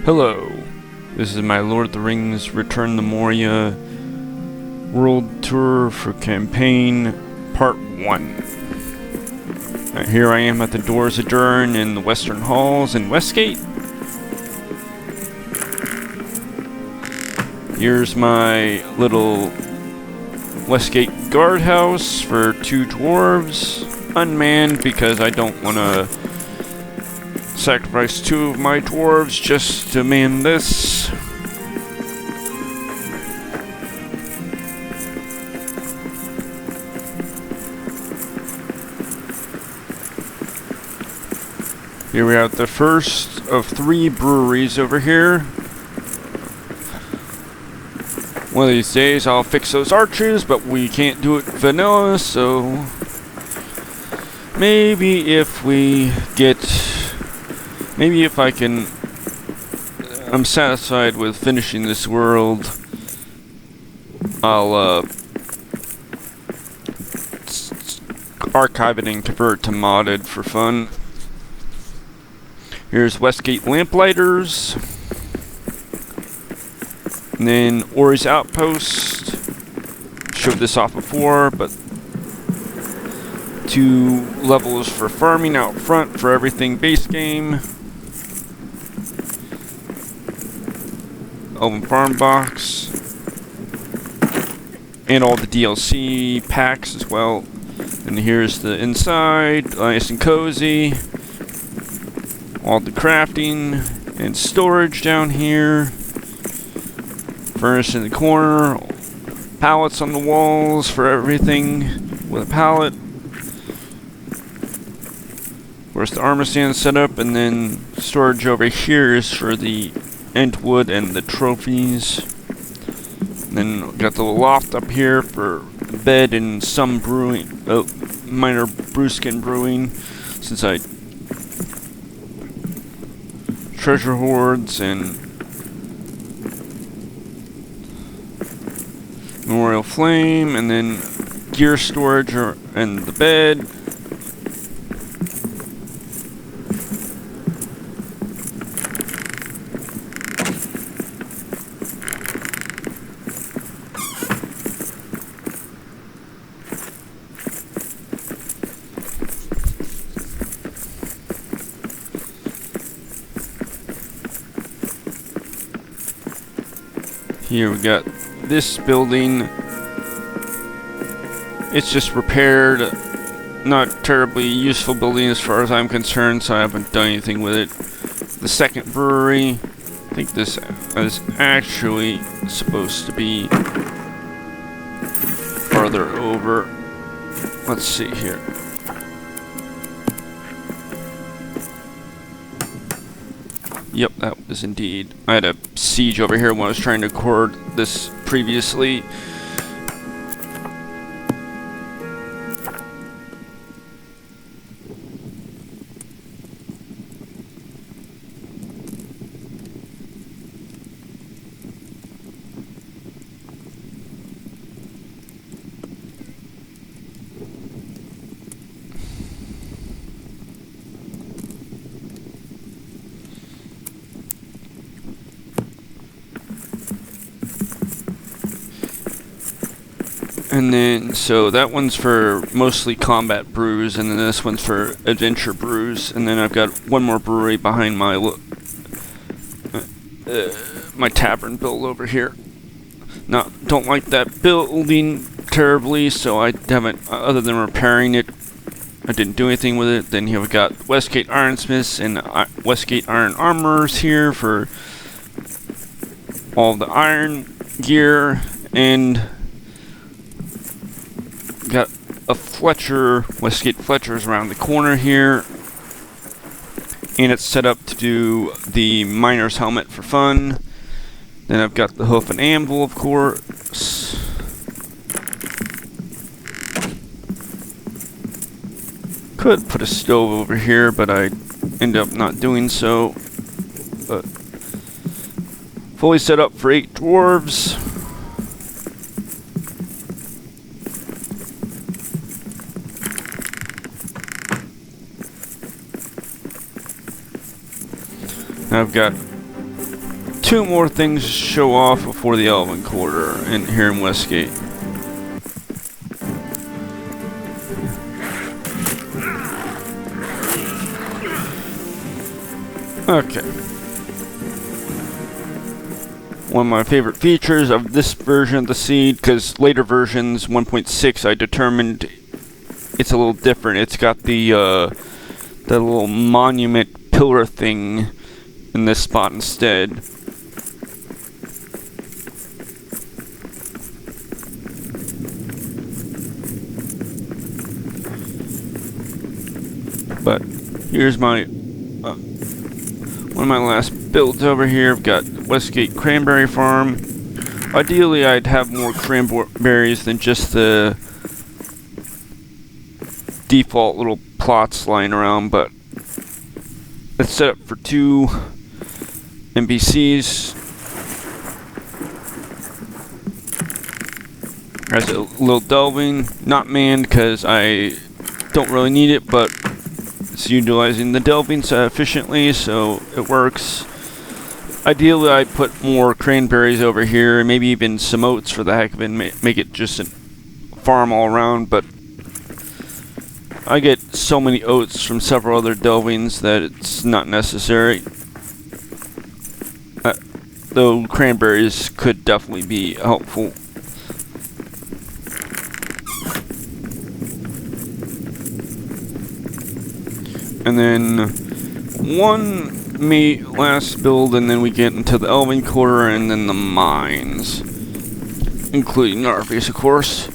Hello, this is my Lord of the Rings Return to Moria World Tour for Campaign Part 1. Here I am at the doors of Durin in the Western Halls in Westgate. Here's my little Westgate guardhouse for 2 dwarves, unmanned because I don't want to sacrifice 2 of my dwarves just to man this. Here we have the first of 3 breweries over here. One of these days I'll fix those arches, but we can't do it vanilla, so maybe if I can, I'm satisfied with finishing this world, I'll archive it and convert it to modded for fun. Here's Westgate Lamplighters, and then Ori's Outpost. Showed this off before, but 2 levels for farming out front for everything base game. Open farm box. And all the DLC packs as well. And here's the inside, nice and cozy. All the crafting and storage down here. Furnace in the corner. Pallets on the walls for everything with a pallet. Where's the armor stand set up, and then storage over here is for the Entwood and the trophies. And then got the loft up here for the bed and some brewing, minor brewskin brewing, since I treasure hoards and memorial flame, and then gear storage and the bed. Here we got this building. It's just repaired. Not terribly useful building as far as I'm concerned, so I haven't done anything with it. The second brewery. I think this is actually supposed to be farther over. Let's see here. Yep, that was indeed. I had a siege over here when I was trying to record this previously. And then, so that one's for mostly combat brews, and then this one's for adventure brews. And then I've got one more brewery behind my my tavern build over here. Don't like that building terribly, so I haven't, other than repairing it, I didn't do anything with it. Then here we got Westgate Ironsmiths and Westgate Iron Armorers here for all the iron gear, and got a Westgate Fletcher's around the corner here, and it's set up to do the miner's helmet for fun. Then I've got the hoof and anvil, of course. Could put a stove over here, but I ended up not doing so. But fully set up for 8 dwarves. I've got two more things to show off before the Elven Quarter here in Westgate. Okay. One of my favorite features of this version of the seed, because later versions, 1.6, I determined it's a little different. It's got the little monument pillar thing in this spot instead. But here's my one of my last builds over here. I've got Westgate Cranberry Farm. Ideally, I'd have more cranberries than just the default little plots lying around, but it's set up for 2 NPCs. There's a little delving, not manned because I don't really need it, but it's utilizing the delving efficiently, so it works. Ideally, I'd put more cranberries over here, and maybe even some oats for the heck of it, make it just a farm all around, but I get so many oats from several other delvings that it's not necessary. Though cranberries could definitely be helpful. And then one last build, and then we get into the Elven Quarter and then the mines, including Narface, of course.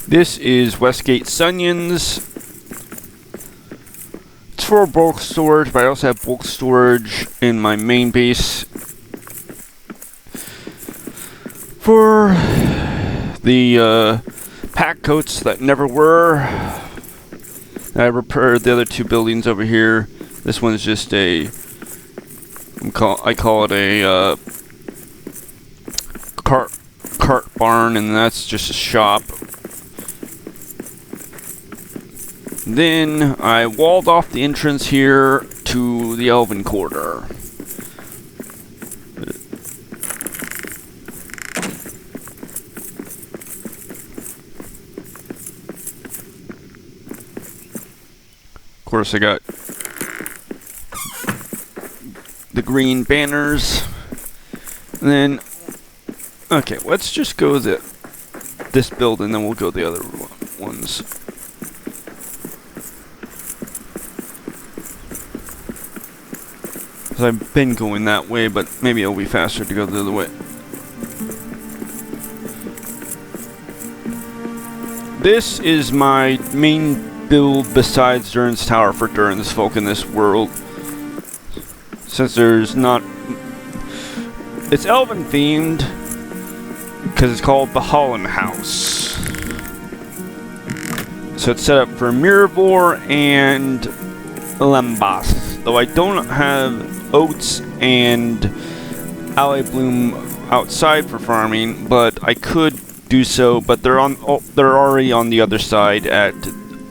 This is Westgate Sunyons. It's for bulk storage, but I also have bulk storage in my main base for the pack coats that never were. I repaired the other 2 buildings over here. This one's just I call it a cart barn, and that's just a shop. Then I walled off the entrance here to the Elven Quarter. Of course, I got the green banners. And then, okay, let's just go this build, and then we'll go the other ones. I've been going that way, but maybe it'll be faster to go the other way. This is my main build besides Durin's Tower for Durin's folk in this world. Since there's not... It's Elven themed, because it's called the Holland House. So it's set up for Mirror and Lembas. Though I don't have oats and aloe bloom outside for farming, but I could do so. But they're they're already on the other side at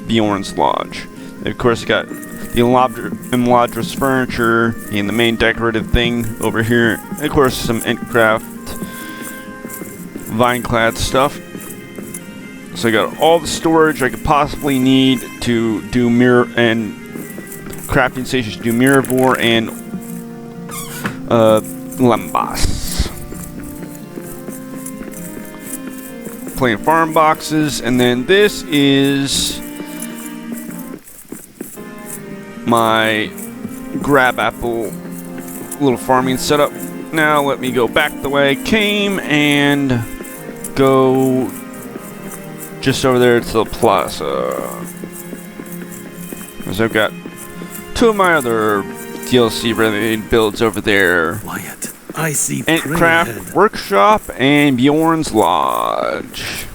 Bjorn's Lodge. And of course, got the Imladris furniture and the main decorative thing over here. And of course, some Intcraft vine-clad stuff. So I got all the storage I could possibly need to do mirror and crafting stations to do Mirror and Lembas. Plenty of farm boxes, and then this is my grab apple little farming setup. Now let me go back the way I came and go just over there to the plaza. Because I've got 2 of my other DLC related builds over there. Quiet. I see Intcraft Workshop and Bjorn's Lodge.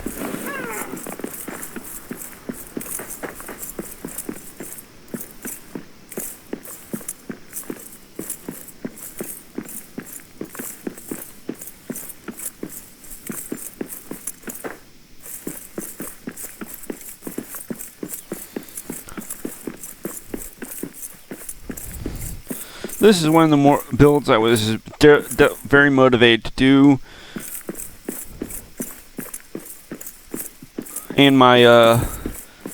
This is one of the more builds I was very motivated to do. And my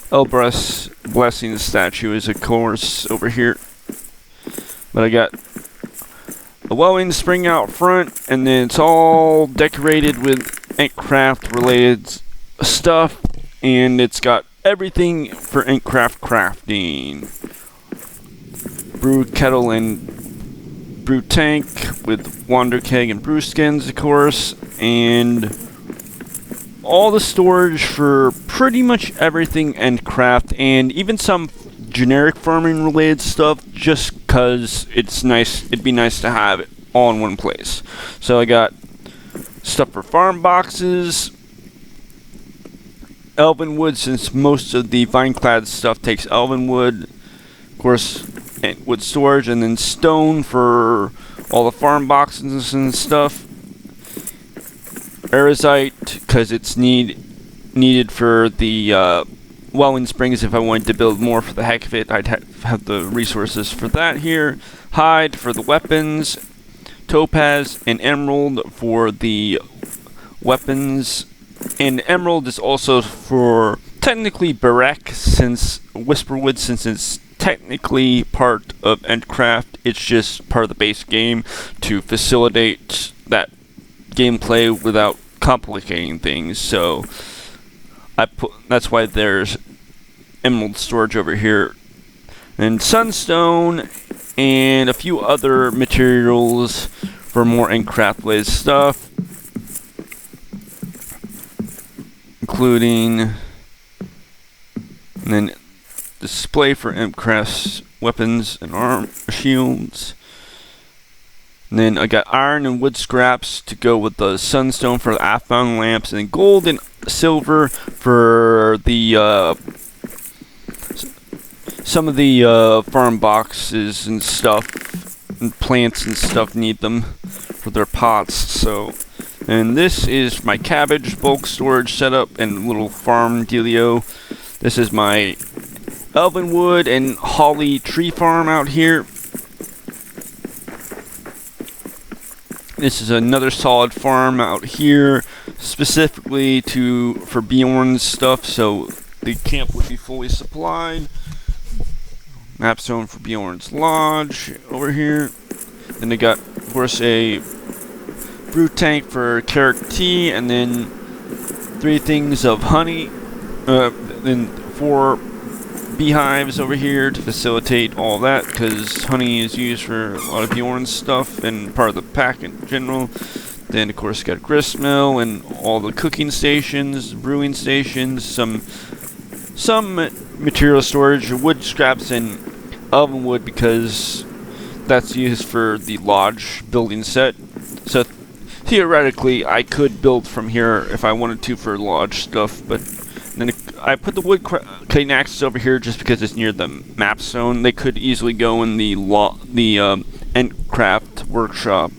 Elbrus Blessing statue is, of course, over here. But I got a welding spring out front, and then it's all decorated with Inkcraft related stuff, and it's got everything for Inkcraft crafting. Brew kettle and brew tank with wander keg and brew skins, of course, and all the storage for pretty much everything Inkcraft, and even some generic farming related stuff, just cause it's nice. It'd be nice to have it all in one place. So I got stuff for farm boxes, elven wood, since most of the Vineclad stuff takes elven wood, of course, and wood storage, and then stone for all the farm boxes and stuff. Aerosite, because it's needed for the welding springs. If I wanted to build more for the heck of it, I'd have the resources for that here. Hide for the weapons. Topaz and emerald for the weapons. And emerald is also for technically Barek, since Whisperwood, since it's technically part of Endcraft. It's just part of the base game to facilitate that gameplay without complicating things. So that's why there's emerald storage over here, and sunstone and a few other materials for more Inkcraft related stuff, including, and then display for Inkcraft's weapons and arm shields. And then I got iron and wood scraps to go with the sunstone for the Aphon lamps, and gold and silver for the some of the farm boxes and stuff, and plants and stuff need them for their pots. So, and this is my cabbage bulk storage setup and little farm dealio. This is my elvenwood and holly tree farm out here. This is another solid farm out here, specifically for Bjorn's stuff, so the camp would be fully supplied. Mapstone for Bjorn's lodge over here. Then they got, of course, a brew tank for carrot tea, and then 3 things of honey, then 4 beehives over here to facilitate all that, because honey is used for a lot of Bjorn's stuff and part of the pack in general. Then, of course, got a grist mill and all the cooking stations, brewing stations, some material storage, wood scraps, and oven wood, because that's used for the lodge building set. So theoretically, I could build from here if I wanted to for lodge stuff, but then I put the wood cutting axes over here just because it's near the map zone. They could easily go in the Endcraft workshop.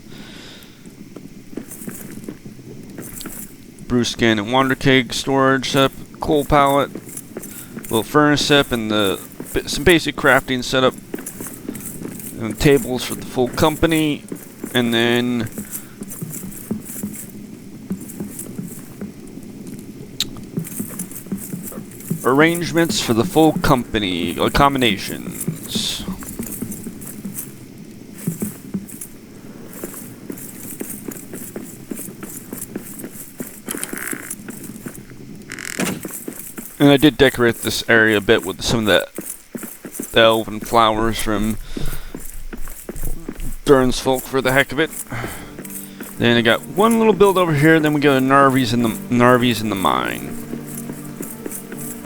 Brew skin and wander keg storage setup, coal pallet, little furnace setup, and some basic crafting setup, and tables for the full company, and then arrangements for the full company, accommodations. And I did decorate this area a bit with some of the elven flowers from Durin's folk for the heck of it. Then I got one little build over here, then we go to Narvi's in the mine.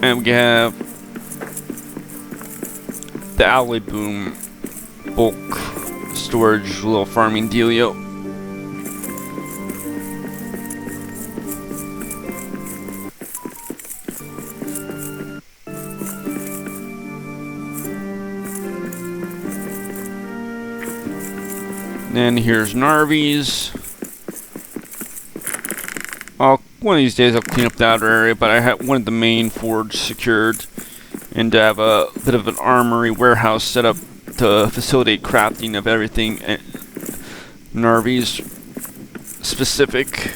And we have the Alley Boom bulk storage little farming dealio. Then here's Narvi's. One of these days I'll clean up the outer area, but I wanted the main forge secured, and to have a bit of an armory warehouse set up to facilitate crafting of everything Narvi's specific,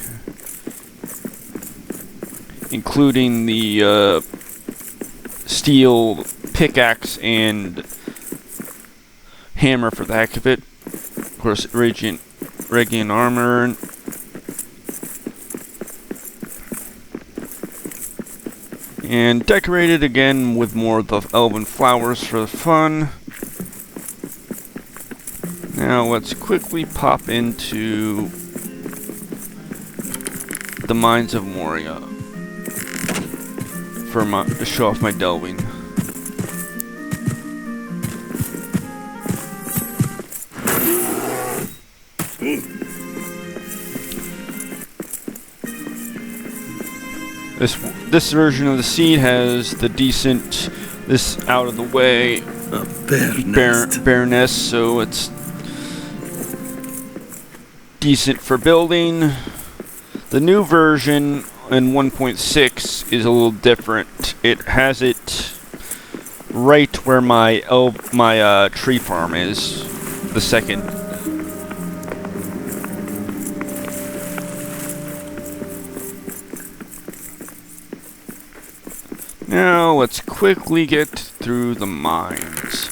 including the steel pickaxe and hammer for the heck of it. Of course, radiant armor. And decorated again with more of the elven flowers for fun. Now let's quickly pop into the mines of Moria to show off my delving. This version of the seed has the decent, this out of the way bare nest, so it's decent for building. The new version in 1.6 is a little different. It has it right where my tree farm is, the second. Now, let's quickly get through the mines.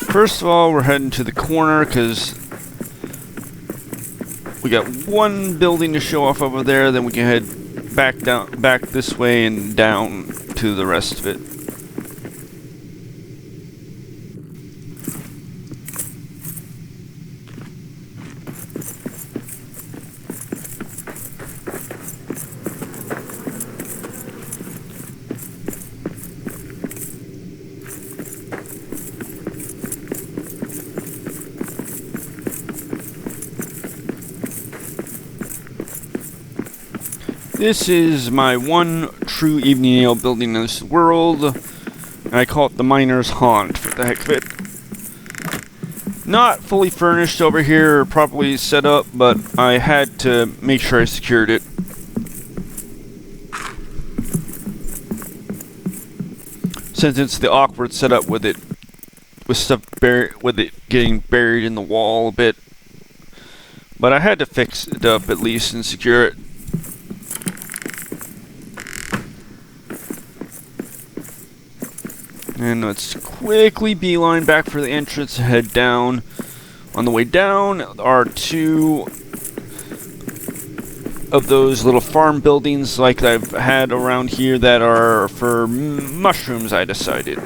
First of all, we're heading to the corner because we got one building to show off over there, then we can head back this way and down to the rest of it. This is my one true evening ale building in this world, and I call it the Miner's Haunt for the heck of it. Not fully furnished over here or properly set up, but I had to make sure I secured it. Since it's the awkward setup with it, with stuff with it getting buried in the wall a bit. But I had to fix it up at least and secure it. And let's quickly beeline back for the entrance and head down. On the way down are two of those little farm buildings like I've had around here that are for mushrooms, I decided.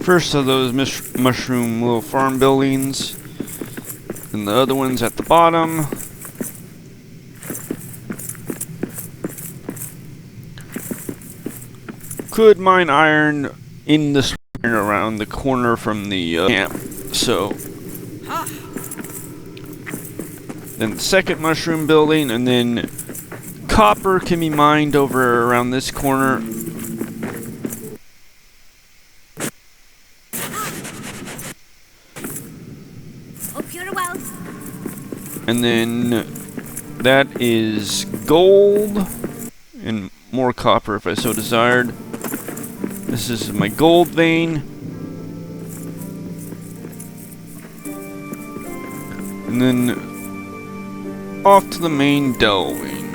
First of those mushroom little farm buildings, and the other one's at the bottom. Could mine iron in this around the corner from the camp, so then the second mushroom building, and then copper can be mined over around this corner. And then that is gold and more copper if I so desired. This is my gold vein. And then off to the main delving.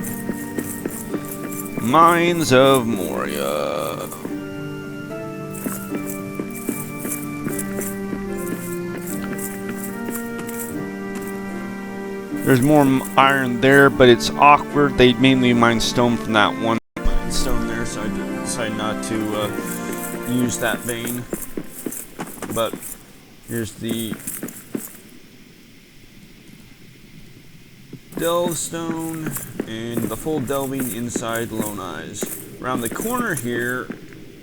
Mines of Moria. There's more iron there, but it's awkward. They mainly mine stone from that one stone there, so I decided not to use that vein. But here's the delve stone and the full delving inside Lone Eyes. Around the corner here,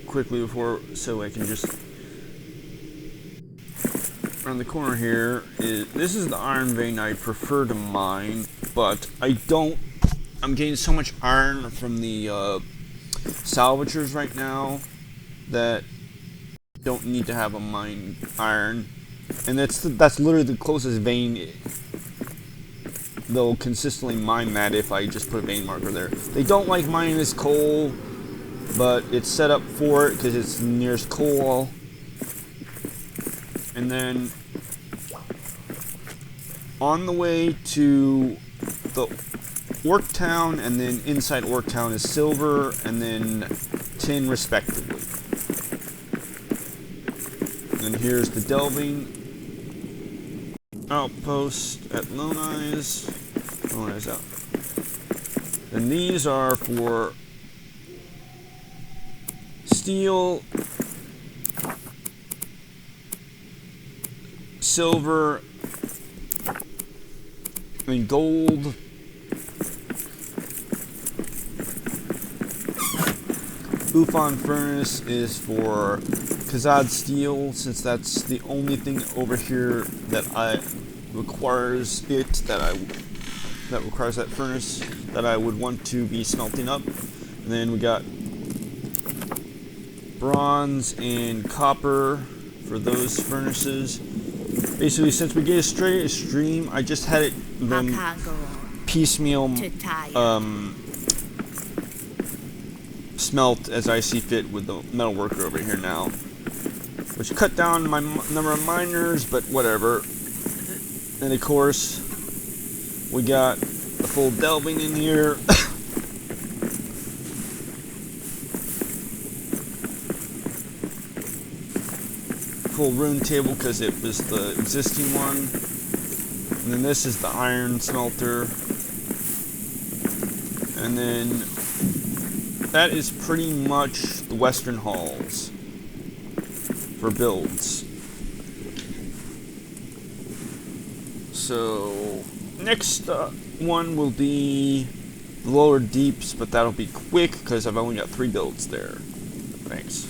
quickly before, so I can just, around the corner here this is the iron vein I prefer to mine, but I'm getting so much iron from the salvagers right now that don't need to have a mine iron, and that's literally the closest vein. They'll consistently mine that if I just put a vein marker there. They don't like mining this coal, but it's set up for it because it's the nearest coal. And then on the way to the Orc Town, and then inside Orc Town is silver and then tin respectively. And here's the delving outpost at Lone Eyes. Lone Eyes out. And these are for steel, silver, and gold. Bufon Furnace is for Kazad steel, since that's the only thing over here that requires that furnace that I would want to be smelting up. And then we got bronze and copper for those furnaces. Basically, since we get a straight stream, I just had them piecemeal smelt as I see fit with the metal worker over here now, which cut down my number of miners, but whatever. And of course, we got the full delving in here. Full rune table because it was the existing one. And then this is the iron smelter. And then that is pretty much the Western Halls for builds. So next one will be the lower deeps, but that'll be quick because I've only got 3 builds there. Thanks.